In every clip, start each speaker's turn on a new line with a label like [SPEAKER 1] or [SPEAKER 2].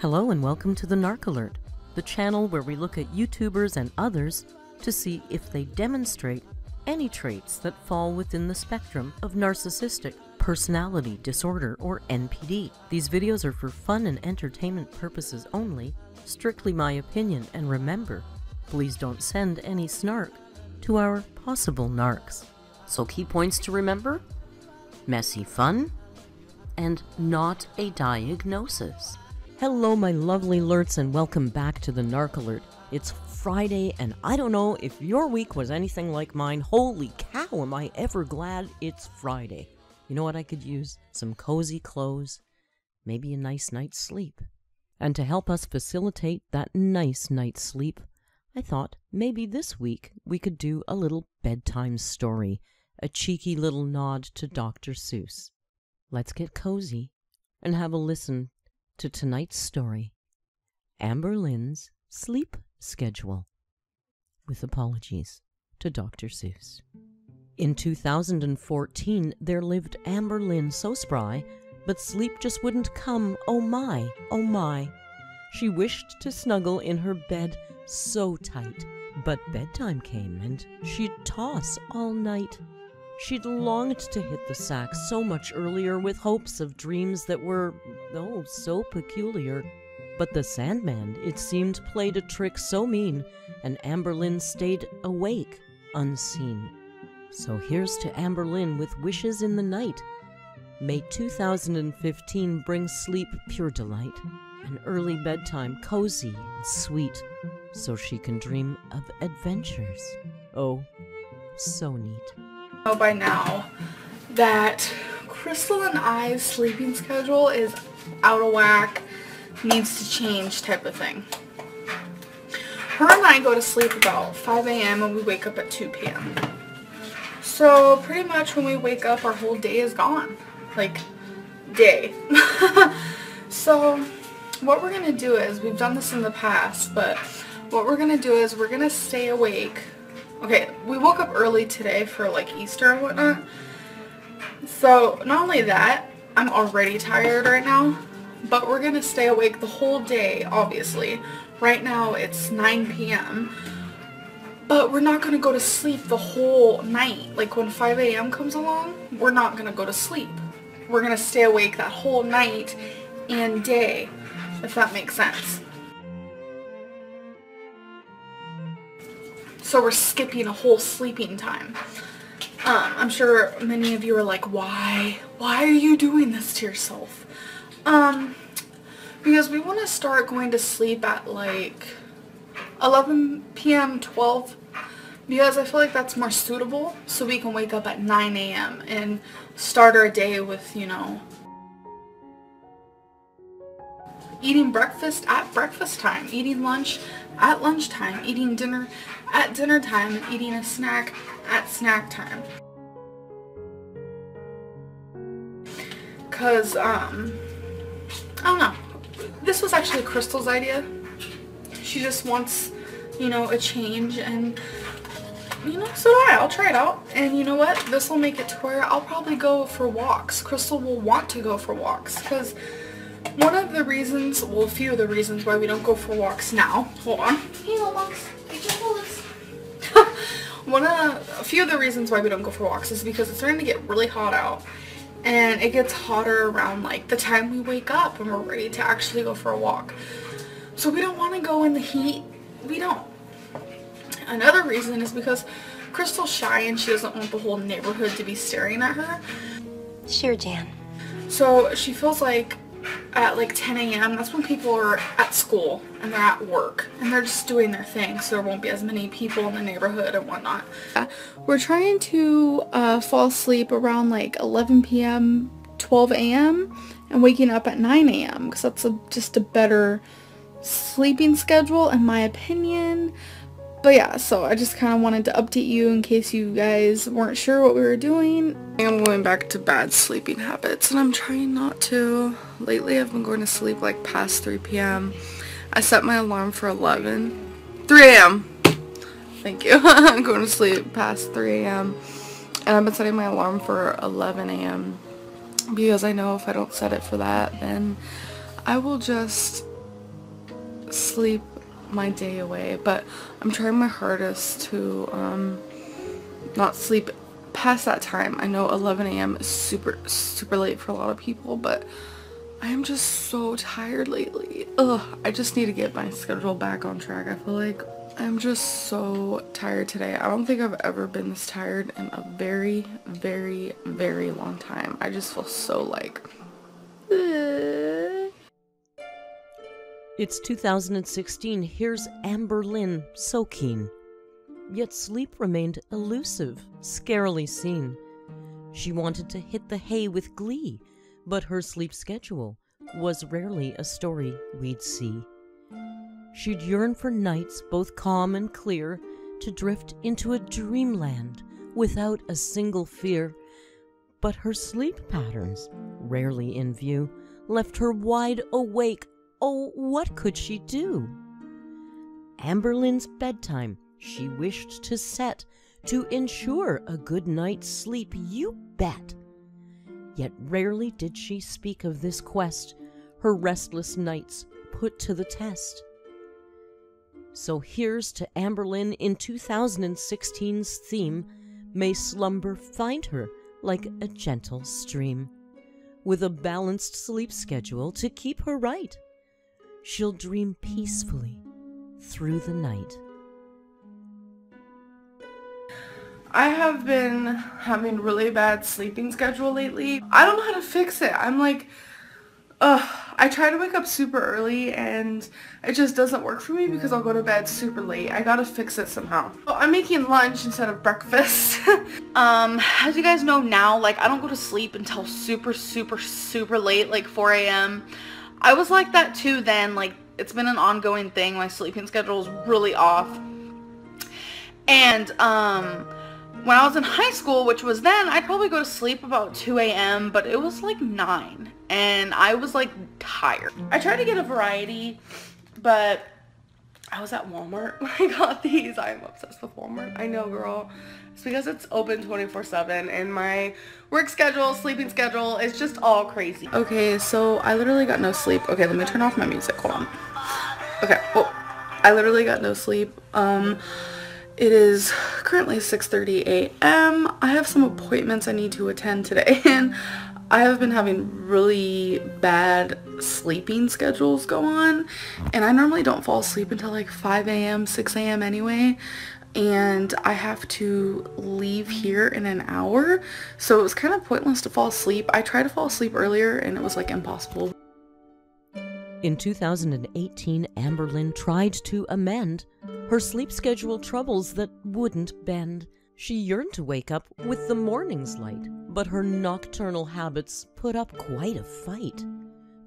[SPEAKER 1] Hello and welcome to the Narc Alert, the channel where we look at YouTubers and others to see if they demonstrate any traits that fall within the spectrum of narcissistic personality disorder or NPD. These videos are for fun and entertainment purposes only, strictly my opinion, and remember, please don't send any snark to our possible narcs. So key points to remember: messy fun and not a diagnosis. Hello my lovely alerts and welcome back to the Narc Alert. It's Friday and I don't know if your week was anything like mine. Holy cow, am I ever glad it's Friday. You know what I could use? Some cozy clothes, maybe a nice night's sleep. And to help us facilitate that nice night's sleep, I thought maybe this week we could do a little bedtime story, a cheeky little nod to Dr. Seuss. Let's get cozy and have a listen to tonight's story, AMBERLYNNS' Sleep Schedule, with apologies to Dr. Seuss. In 2014, there lived AMBERLYNN, so spry, but sleep just wouldn't come, oh my, oh my. She wished to snuggle in her bed so tight, but bedtime came and she'd toss all night. She'd longed to hit the sack so much earlier with hopes of dreams that were, oh, so peculiar. But the Sandman, it seemed, played a trick so mean, and AMBERLYNN stayed awake, unseen. So here's to AMBERLYNN with wishes in the night. May 2015 bring sleep pure delight, an early bedtime cozy and sweet, so she can dream of adventures. Oh, so neat.
[SPEAKER 2] Know by now that Crystal and I's sleeping schedule is out of whack, needs to change type of thing. Her and I go to sleep about 5 a.m. and we wake up at 2 p.m. So pretty much when we wake up our whole day is gone. Like, day. So what we're going to do is, we've done this in the past, but what we're going to do is we're going to stay awake. Okay, we woke up early today for like Easter and whatnot. So not only that, I'm already tired right now, but we're going to stay awake the whole day, obviously. Right now it's 9 p.m. But we're not going to go to sleep the whole night. Like when 5 a.m. comes along, we're not going to go to sleep. We're going to stay awake that whole night and day, if that makes sense. So we're skipping a whole sleeping time. I'm sure many of you are like, why? Why are you doing this to yourself? Because we want to start going to sleep at like 11 p.m., 12, because I feel like that's more suitable, so we can wake up at 9 a.m. and start our day with, you know, eating breakfast at breakfast time, eating lunch at lunchtime, eating dinner at dinner time, and eating a snack at snack time. Cause, I don't know. This was actually Crystal's idea. She just wants, you know, a change, and, you know, so do I. I'll try it out. And you know what? This will make it to where I'll probably go for walks. Crystal will want to go for walks, because one of the reasons, well, a few of the reasons why we don't go for walks now. Hold on. Hey, Lomax. A few of the reasons why we don't go for walks is because it's starting to get really hot out. And it gets hotter around like the time we wake up and we're ready to actually go for a walk. So we don't want to go in the heat. We don't. Another reason is because Crystal's shy and she doesn't want the whole neighborhood to be staring at her.
[SPEAKER 3] Sure, Jan.
[SPEAKER 2] So she feels like at like 10 a.m. that's when people are at school and they're at work and they're just doing their thing, so there won't be as many people in the neighborhood and whatnot. We're trying to fall asleep around like 11 p.m., 12 a.m. and waking up at 9 a.m. because that's just a better sleeping schedule in my opinion. But yeah, so I just kind of wanted to update you in case you guys weren't sure what we were doing. I'm going back to bad sleeping habits, and I'm trying not to. Lately, I've been going to sleep like past 3 p.m. I set my alarm for 3 a.m. Thank you. I'm going to sleep past 3 a.m. And I've been setting my alarm for 11 a.m. because I know if I don't set it for that, then I will just sleep my day away, but I'm trying my hardest to not sleep past that time. I know 11 a.m. is super late for a lot of people, but I am just so tired lately. I just need to get my schedule back on track. I feel like I'm just so tired today. I don't think I've ever been this tired in a very long time. I just feel so like
[SPEAKER 1] It's 2016. Here's Amberlynn, so keen. Yet sleep remained elusive, scarily seen. She wanted to hit the hay with glee, but her sleep schedule was rarely a story we'd see. She'd yearn for nights both calm and clear, to drift into a dreamland without a single fear. But her sleep patterns, rarely in view, left her wide awake. Oh, what could she do? Amberlynn's bedtime she wished to set to ensure a good night's sleep, you bet. Yet rarely did she speak of this quest, her restless nights put to the test. So here's to Amberlynn in 2016's theme, may slumber find her like a gentle stream. With a balanced sleep schedule to keep her right, she'll dream peacefully through the night.
[SPEAKER 2] I have been having really bad sleeping schedule lately. I don't know how to fix it. I'm like, I try to wake up super early and it just doesn't work for me because I'll go to bed super late. I gotta fix it somehow. So I'm making lunch instead of breakfast. As you guys know now, like I don't go to sleep until super late, like 4 a.m. I was like that too then. Like it's been an ongoing thing. My sleeping schedule is really off. And when I was in high school, which was then, I'd probably go to sleep about 2 a.m., but it was like 9, and I was like tired. I tried to get a variety, but I was at Walmart when I got these. I'm obsessed with Walmart. I know, girl. It's because it's open 24/7, and my work schedule, sleeping schedule is just all crazy. Okay, so I literally got no sleep. Okay, let me turn off my music. Hold on. Okay, well, I literally got no sleep. It is currently 6:30 a.m. I have some appointments I need to attend today, and I have been having really bad sleeping schedules go on, and I normally don't fall asleep until like 5 a.m., 6 a.m. anyway, and I have to leave here in an hour, so it was kind of pointless to fall asleep. I tried to fall asleep earlier, and it was like impossible.
[SPEAKER 1] In 2018, Amberlynn tried to amend her sleep schedule troubles that wouldn't bend. She yearned to wake up with the morning's light, but her nocturnal habits put up quite a fight.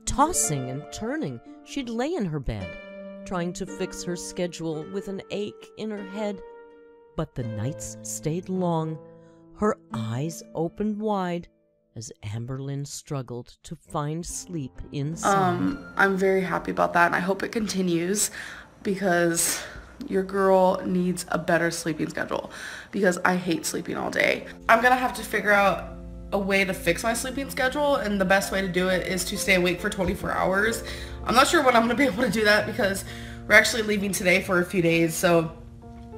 [SPEAKER 1] Tossing and turning, she'd lay in her bed, trying to fix her schedule with an ache in her head. But the nights stayed long, her eyes opened wide, as Amberlynn struggled to find sleep inside.
[SPEAKER 2] I'm very happy about that, and I hope it continues because your girl needs a better sleeping schedule because I hate sleeping all day. I'm gonna have to figure out a way to fix my sleeping schedule, and the best way to do it is to stay awake for 24 hours. I'm not sure when I'm gonna be able to do that because we're actually leaving today for a few days, so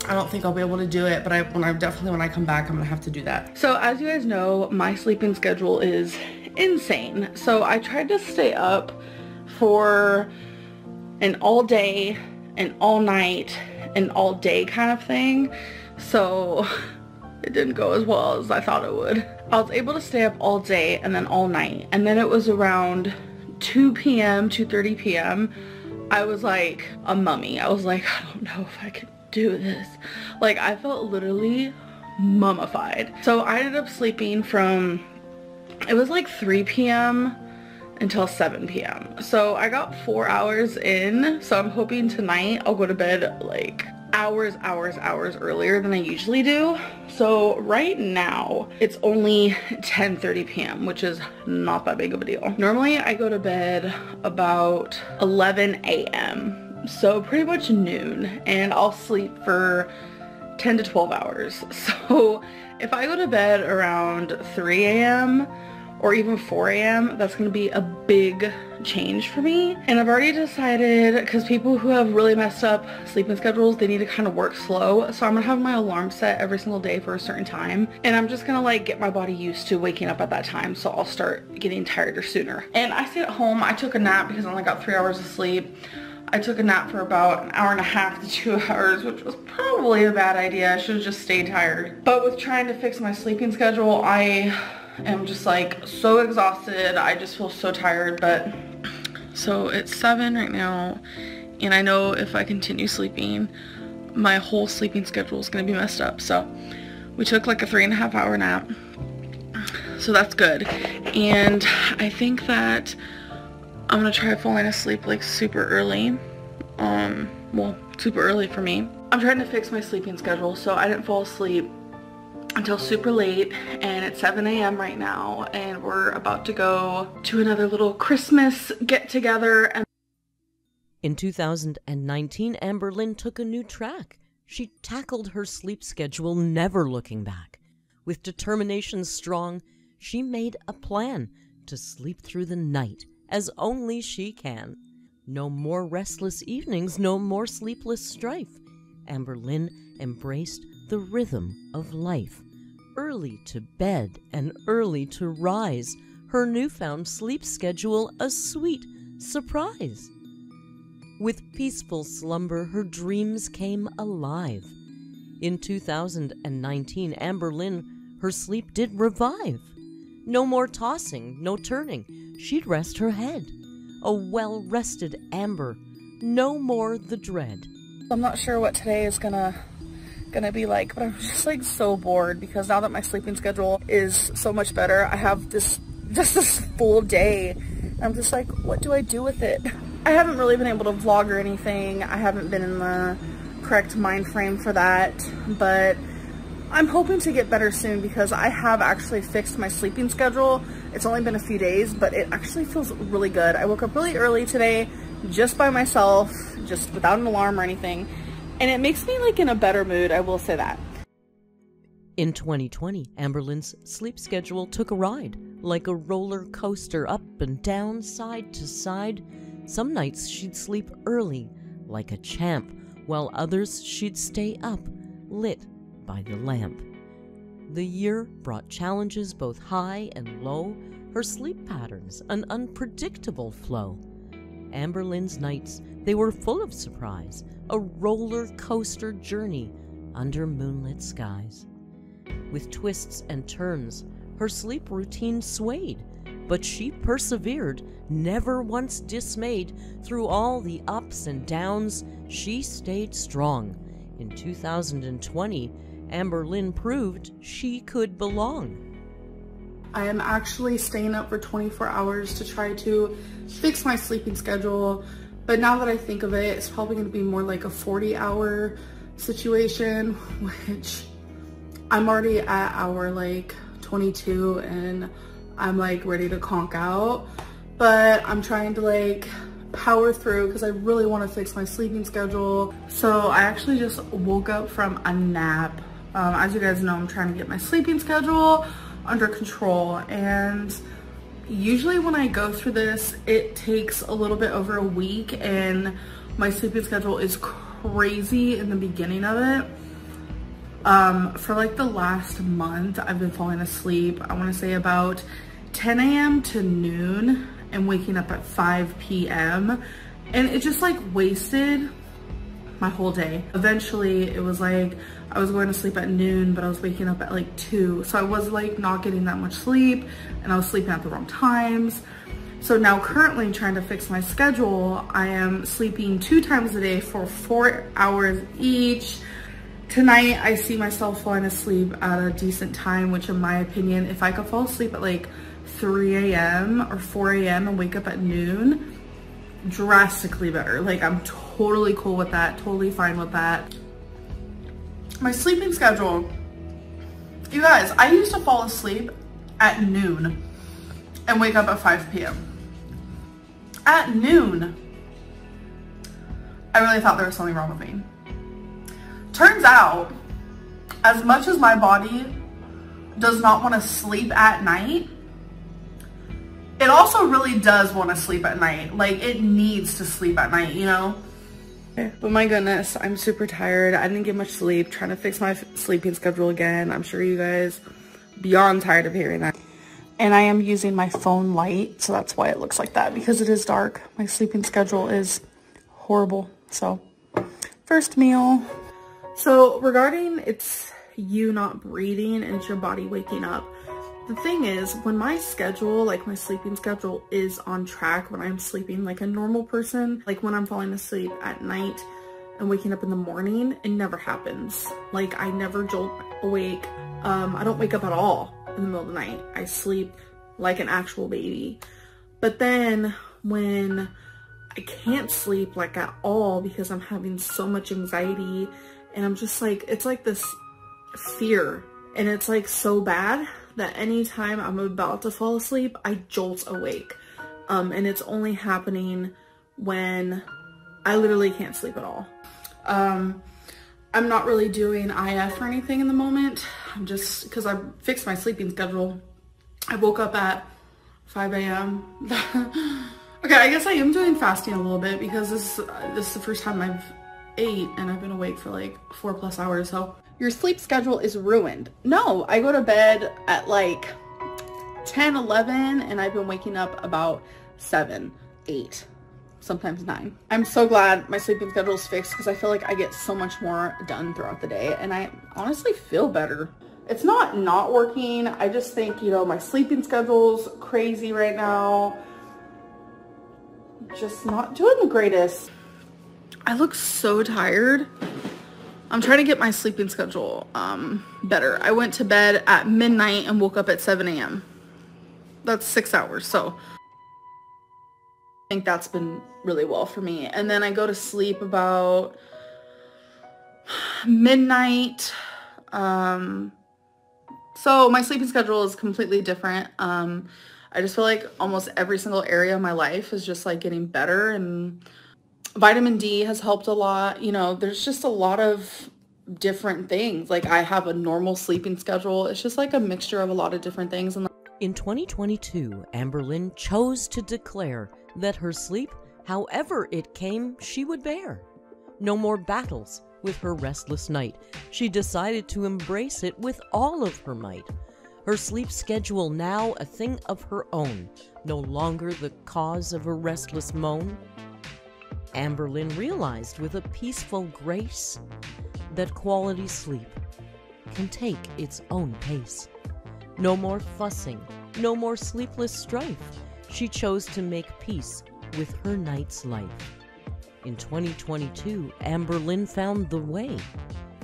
[SPEAKER 2] I don't think I'll be able to do it, but when I come back, I'm gonna have to do that. So as you guys know, my sleeping schedule is insane. So I tried to stay up for an all day, an all night, an all day kind of thing. So it didn't go as well as I thought it would. I was able to stay up all day and then all night. And then it was around 2 p.m., 2:30 p.m. I was like a mummy. I was like, I don't know if I could do this. Like I felt literally mummified. So I ended up sleeping from, it was like 3 p.m. until 7 p.m. So I got 4 hours in. So I'm hoping tonight I'll go to bed like hours earlier than I usually do. So right now it's only 10:30 p.m. which is not that big of a deal. Normally I go to bed about 11 a.m. so pretty much noon, and I'll sleep for 10 to 12 hours. So if I go to bed around 3 a.m. or even 4 a.m., that's going to be a big change for me. And I've already decided, because people who have really messed up sleeping schedules, they need to kind of work slow. So I'm going to have my alarm set every single day for a certain time. And I'm just going to like get my body used to waking up at that time. So I'll start getting tired sooner. And I stayed at home. I took a nap because I only got 3 hours of sleep. I took a nap for about an hour and a half to 2 hours, which was probably a bad idea. I should have just stayed tired. But with trying to fix my sleeping schedule, I am just like so exhausted. I just feel so tired. But so it's 7 right now, and I know if I continue sleeping, my whole sleeping schedule is going to be messed up. So we took like a 3.5 hour nap, so that's good. And I think that I'm gonna try falling asleep like super early. Well, super early for me. I'm trying to fix my sleeping schedule, so I didn't fall asleep until super late, and it's 7 a.m. right now, and we're about to go to another little Christmas get-together. And
[SPEAKER 1] in 2019, Amberlynn took a new track. She tackled her sleep schedule, never looking back. With determination strong, she made a plan to sleep through the night as only she can. No more restless evenings, no more sleepless strife. Amberlynn embraced the rhythm of life. Early to bed and early to rise, her newfound sleep schedule a sweet surprise. With peaceful slumber, her dreams came alive. In 2019, Amberlynn, her sleep did revive. No more tossing, no turning, she'd rest her head. A well-rested Amber, no more the dread.
[SPEAKER 2] I'm not sure what today is gonna be like, but I'm just like so bored because now that my sleeping schedule is so much better, I have this full day. I'm just like, what do I do with it? I haven't really been able to vlog or anything. I haven't been in the correct mind frame for that, but I'm hoping to get better soon because I have actually fixed my sleeping schedule. It's only been a few days, but it actually feels really good. I woke up really early today just by myself, just without an alarm or anything, and it makes me like in a better mood, I will say that.
[SPEAKER 1] In 2020, Amberlynn's sleep schedule took a ride, like a roller coaster, up and down, side to side. Some nights she'd sleep early, like a champ, while others she'd stay up, lit by the lamp. The year brought challenges both high and low, her sleep patterns an unpredictable flow. Amberlynn's nights, they were full of surprise, a roller coaster journey under moonlit skies. With twists and turns, her sleep routine swayed, but she persevered, never once dismayed. Through all the ups and downs, she stayed strong. In 2020, Amberlynn proved she could belong.
[SPEAKER 2] I am actually staying up for 24 hours to try to fix my sleeping schedule, but now that I think of it, it's probably going to be more like a 40-hour situation, which I'm already at hour like 22 and I'm like ready to conk out, but I'm trying to like power through because I really want to fix my sleeping schedule. So I actually just woke up from a nap. As you guys know, I'm trying to get my sleeping schedule under control, and usually when I go through this, it takes a little bit over a week, and my sleeping schedule is crazy in the beginning of it. For like the last month, I've been falling asleep, I want to say about 10 a.m. to noon and waking up at 5 p.m. and it just like wasted my whole day. Eventually it was like I was going to sleep at noon, but I was waking up at like 2. So I was like not getting that much sleep and I was sleeping at the wrong times. So now currently trying to fix my schedule, I am sleeping 2 times a day for 4 hours each. Tonight I see myself falling asleep at a decent time, which in my opinion, if I could fall asleep at like 3 a.m. or 4 a.m. and wake up at noon, drastically better. Like I'm totally cool with that, totally fine with that. My sleeping schedule, you guys, I used to fall asleep at noon and wake up at 5 p.m. At noon. I really thought there was something wrong with me. Turns out, as much as my body does not want to sleep at night, it also really does want to sleep at night. Like, it needs to sleep at night, you know? But my goodness, I'm super tired. I didn't get much sleep, trying to fix my sleeping schedule again. I'm sure you guys are beyond tired of hearing that. And I am using my phone light, so that's why it looks like that, because it is dark. My sleeping schedule is horrible. So, first meal. So, regarding it's you not breathing and it's your body waking up, the thing is, when my schedule, like my sleeping schedule is on track, when I'm sleeping like a normal person, like when I'm falling asleep at night and waking up in the morning, it never happens. Like, I never jolt awake. I don't wake up at all in the middle of the night. I sleep like an actual baby. But then when I can't sleep like at all because I'm having so much anxiety, and I'm just like, it's like this fear, and it's like so bad that anytime I'm about to fall asleep, I jolt awake. And it's only happening when I literally can't sleep at all. I'm not really doing IF or anything in the moment. I'm just, because I fixed my sleeping schedule. I woke up at 5 a.m. Okay, I guess I am doing fasting a little bit because this is the first time I've ate and I've been awake for like 4+ hours, so. Your sleep schedule is ruined. No, I go to bed at like 10, 11, and I've been waking up about 7, 8, sometimes 9. I'm so glad my sleeping schedule is fixed because I feel like I get so much more done throughout the day, and I honestly feel better. It's not working. I just think, you know, my sleeping schedule's crazy right now. Just not doing the greatest. I look so tired. I'm trying to get my sleeping schedule better. I went to bed at midnight and woke up at 7 a.m. That's 6 hours, so I think that's been really well for me. And then I go to sleep about midnight. So my sleeping schedule is completely different. I just feel like almost every single area of my life is just like getting better, and vitamin D has helped a lot. You know, there's just a lot of different things. Like, I have a normal sleeping schedule. It's just like a mixture of a lot of different things. And
[SPEAKER 1] in 2022, Amberlynn chose to declare that her sleep, however it came, she would bear. No more battles with her restless night. She decided to embrace it with all of her might. Her sleep schedule now a thing of her own, no longer the cause of a restless moan. Amberlynn realized with a peaceful grace that quality sleep can take its own pace. No more fussing, no more sleepless strife. She chose to make peace with her night's life. In 2022, Amberlynn found the way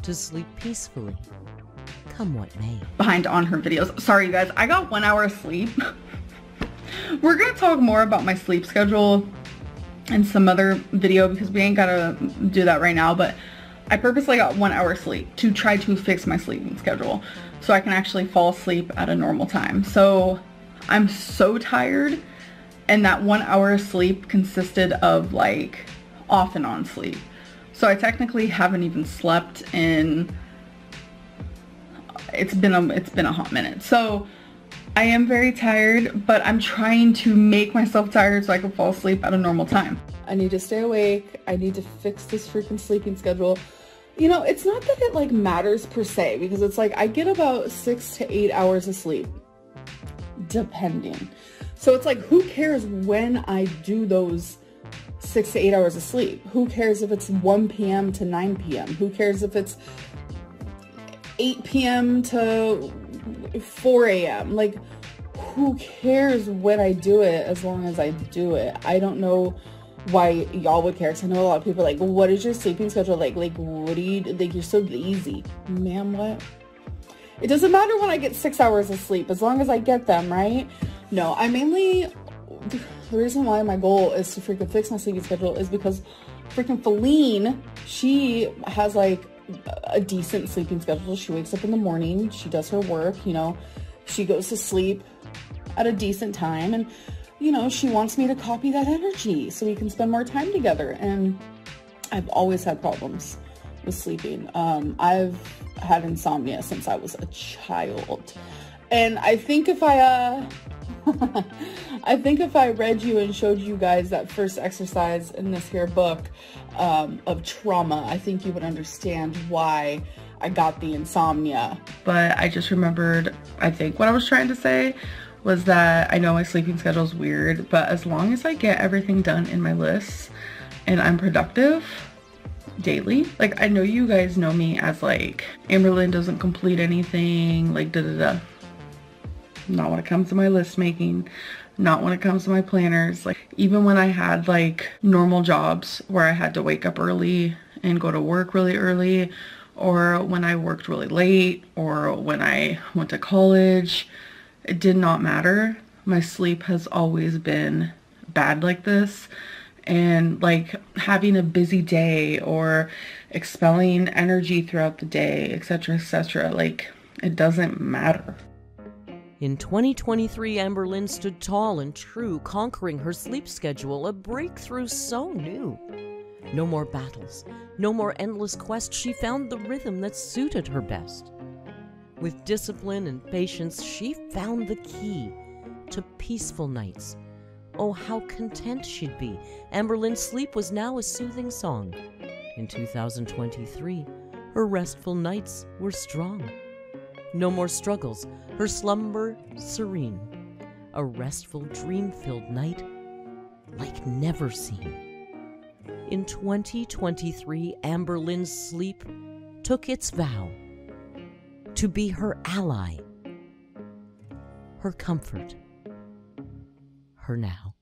[SPEAKER 1] to sleep peacefully, come what may.
[SPEAKER 2] Behind on her videos. Sorry you guys, I got 1 hour of sleep. We're gonna talk more about my sleep schedule in some other video because we ain't gotta do that right now, but I purposely got 1 hour sleep to try to fix my sleeping schedule so I can actually fall asleep at a normal time. So I'm so tired, and that 1 hour of sleep consisted of like off and on sleep. So I technically haven't even slept in, it's been a hot minute. So I am very tired, but I'm trying to make myself tired so I can fall asleep at a normal time. I need to stay awake. I need to fix this freaking sleeping schedule. You know, it's not that it like matters per se, because it's like I get about 6 to 8 hours of sleep, depending. So it's like, who cares when I do those 6 to 8 hours of sleep? Who cares if it's 1 p.m. to 9 p.m.? Who cares if it's 8 p.m. to 4 a.m. Like, who cares when I do it as long as I do it? I don't know why y'all would care. Cause I know a lot of people are like, well, what is your sleeping schedule like? Like, what do you, like, you're so lazy. Ma'am, what? It doesn't matter when I get 6 hours of sleep, as long as I get them, right? No, I mainly, the reason why my goal is to freaking fix my sleeping schedule is because freaking Feline, she has like a decent sleeping schedule. She wakes up in the morning, she does her work, you know, she goes to sleep at a decent time, and you know, she wants me to copy that energy so we can spend more time together. And I've always had problems with sleeping. I've had insomnia since I was a child, and I think if I I think if I read you and showed you guys that first exercise in this here book of trauma, I think you would understand why I got the insomnia. But I just remembered, I think what I was trying to say was that I know my sleeping schedule is weird, but as long as I get everything done in my lists and I'm productive daily, like I know you guys know me as like Amberlynn doesn't complete anything, like da-da-da. Not when it comes to my list making, not when it comes to my planners. Like even when I had like normal jobs where I had to wake up early and go to work really early, or when I worked really late, or when I went to college, it did not matter. My sleep has always been bad like this. And like having a busy day or expelling energy throughout the day, etc., like it doesn't matter.
[SPEAKER 1] In 2023, Amberlynn stood tall and true, conquering her sleep schedule, a breakthrough so new. No more battles, no more endless quests. She found the rhythm that suited her best. With discipline and patience, she found the key to peaceful nights. Oh, how content she'd be. Amberlynn's sleep was now a soothing song. In 2023, her restful nights were strong. No more struggles, her slumber serene. A restful, dream-filled night like never seen. In 2023, Amberlynn's sleep took its vow to be her ally, her comfort, her now.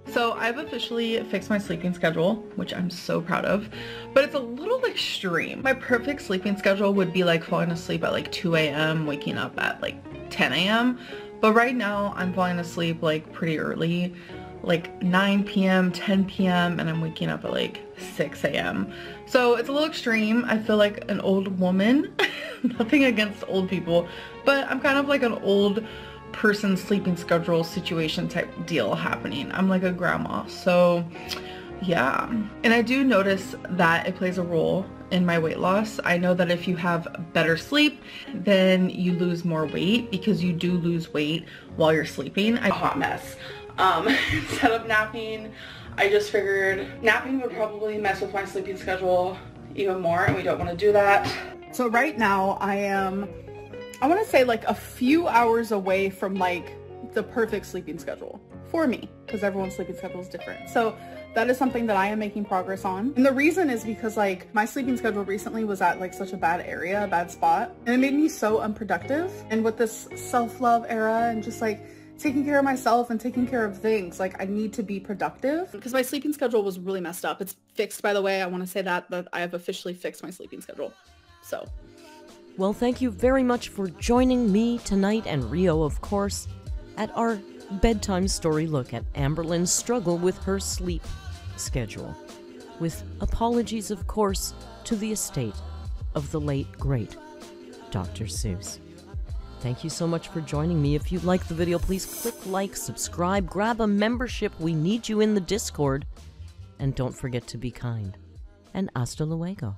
[SPEAKER 2] So I've officially fixed my sleeping schedule, which I'm so proud of, but it's a little extreme. My perfect sleeping schedule would be like falling asleep at like 2 a.m., waking up at like 10 a.m. But right now I'm falling asleep like pretty early, like 9 p.m., 10 p.m., and I'm waking up at like 6 a.m. So it's a little extreme. I feel like an old woman. Nothing against old people, but I'm kind of like an old person sleeping schedule situation type deal happening. I'm like a grandma, so yeah. And I do notice that it plays a role in my weight loss. I know that if you have better sleep, then you lose more weight, because you do lose weight while you're sleeping. I'm a hot mess. Instead of napping, I just figured napping would probably mess with my sleeping schedule even more, and we don't want to do that. So right now I want to say like a few hours away from like the perfect sleeping schedule for me, because everyone's sleeping schedule is different. So that is something that I am making progress on. And the reason is because like my sleeping schedule recently was at like such a bad area, a bad spot, and it made me so unproductive. And with this self-love era and just like taking care of myself and taking care of things, like I need to be productive, because my sleeping schedule was really messed up. It's fixed, by the way. I want to say that I have officially fixed my sleeping schedule. So
[SPEAKER 1] well, thank you very much for joining me tonight, and Rio, of course, at our bedtime story look at Amberlynn's struggle with her sleep schedule. With apologies, of course, to the estate of the late, great Dr. Seuss. Thank you so much for joining me. If you like the video, please click like, subscribe, grab a membership. We need you in the Discord. And don't forget to be kind. And hasta luego.